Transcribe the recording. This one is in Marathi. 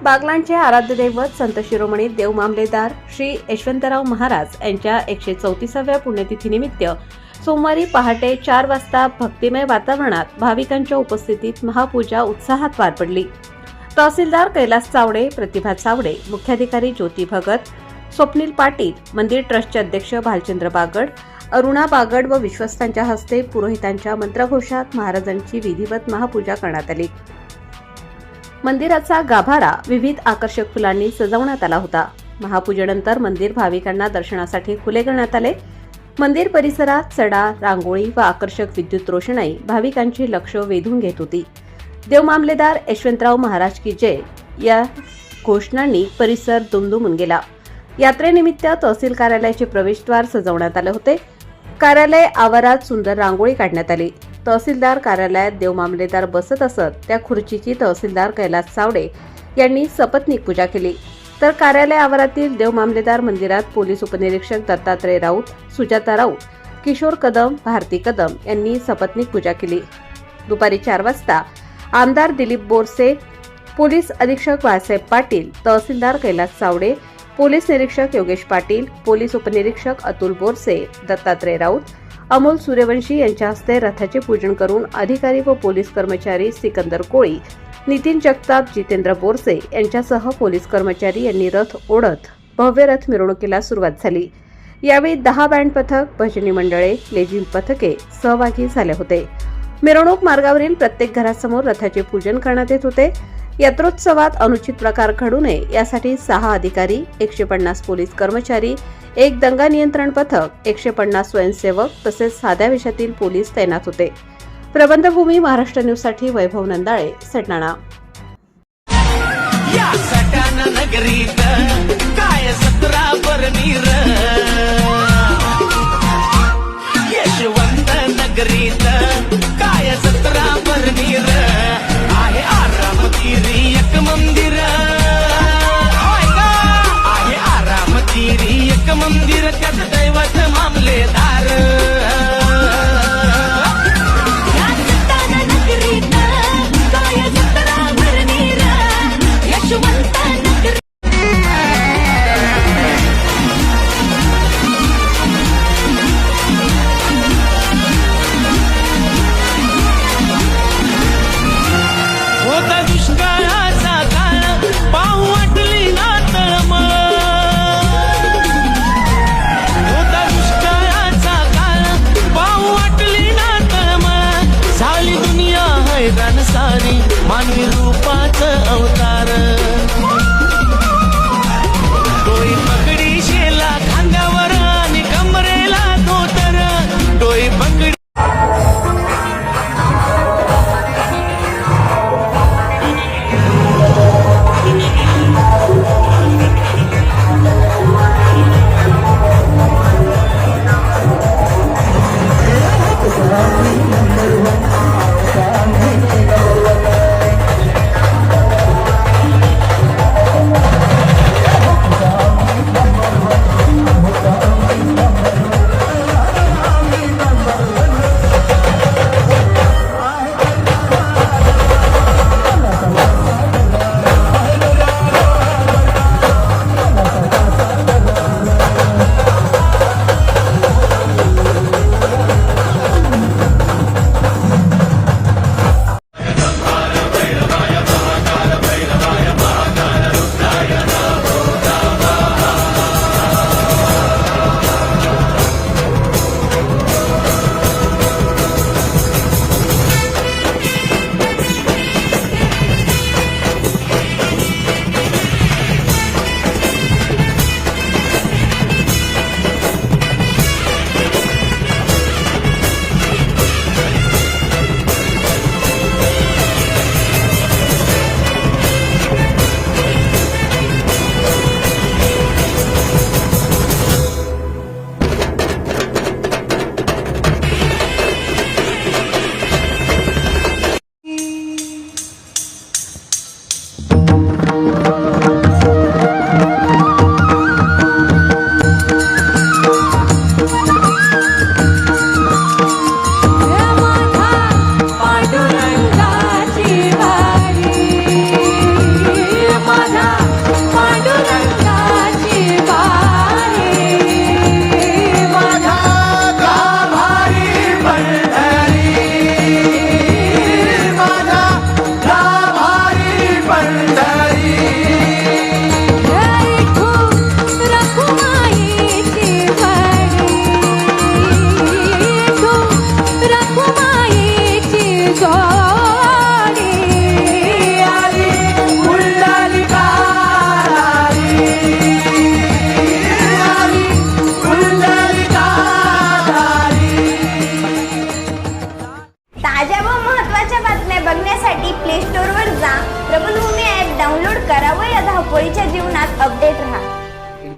बागलाणचे आराध्य दैवत संत शिरोमणी देव मामलेदार श्री यशवंतराव महाराज यांच्या 134व्या पुण्यतिथीनिमित्त सोमवारी पहाटे 4 वाजता भक्तिमय वातावरणात भाविकांच्या उपस्थितीत महापूजा उत्साहात पार पडली। तहसीलदार कैलास चावडे, प्रतिभा चावडे, मुख्याधिकारी ज्योती भगत, स्वप्नील पाटील, मंदिर ट्रस्टचे अध्यक्ष भालचंद्र बागड, अरुणा बागड व विश्वस्तांच्या हस्ते पुरोहितांच्या मंत्रघोषात महाराजांची विधिवत महापूजा करण्यात आली। मंदिराचा गाभारा विविध आकर्षक फुलांनी सजवण्यात आला होता। महापूजेनंतर मंदिर भाविकांना दर्शनासाठी खुले करण्यात आले। मंदिर परिसरात सडा, रांगोळी व आकर्षक विद्युत रोषणाई भाविकांचे लक्ष वेधून घेत होती। देव मामलेदार यशवंतराव महाराज की जय या घोषणांनी परिसर दुमदुमून गेला। यात्रेनिमित्त तहसील कार्यालयाचे प्रवेशद्वार सजवण्यात आले होते। कार्यालय आवारात सुंदर रांगोळी काढण्यात आली। तहसीलदार कार्यालयात देव मामलेदार बसत असत त्या खुर्चीची तहसीलदार कैलास चावडे यांनी सपत्नीक पूजा केली। तर कार्यालय आवारातील देव मामलेदार मंदिरात पोलीस उपनिरीक्षक दत्तात्रय राऊत, सुजाता राऊत, किशोर कदम, भारती कदम यांनी सपत्नीक पूजा केली। दुपारी 4 वाजता आमदार दिलीप बोरसे, पोलीस अधीक्षक बाळासाहेब पाटील, तहसीलदार कैलास चावडे, पोलीस निरीक्षक योगेश पाटील, पोलीस उपनिरीक्षक अतुल बोरसे, दत्तात्रय राऊत, अमोल सूर्यवंशी यांच्या हस्ते रथाचे पूजन करून अधिकारी व पोलीस कर्मचारी सिकंदर कोळी, नितीन जगताप, जितेंद्र बोरसे यांच्यासह पोलीस कर्मचारी यांनी रथ ओढत भव्य रथ मिरवणुकीला सुरुवात झाली। यावेळी 10 बँड पथक, भजनी मंडळे, लेझिम पथके सहभागी झाले होते। मिरवणूक मार्गावरील प्रत्येक घरासमोर रथाचे पूजन करण्यात येत होते। यात्रोत्सवात अनुचित प्रकार घडू नये यासाठी 6 अधिकारी, 150 पोलीस कर्मचारी, 1 दंगा नियंत्रण पथक, 150 स्वयंसेवक तसेच साध्या वेशातील पोलीस तैनात होते। प्रबंधभूमी महाराष्ट्र न्यूज साठी वैभव नंदाळे, सटाणा। या सटाणा नगरीत काय 17 बरनीर, यशवंत नगरीत काय 17 बरनीर, आहे आरामतीरी एक मंदिर, आहे आरामतीरी एक मंदिर, त्यात दैवत मामलेदार। होता दुष्काळाचा काळ, पाहू वाटली ना तळमळ, होता दुष्काळाचा काळ, पाहू वाटली ना तळमळ, झाली दुनिया हैराण सारी, मानवी रूपाचं अवतार। डोई पगडी शेला खांद्यावर आणि कमरेला धोतर, डोई पगडी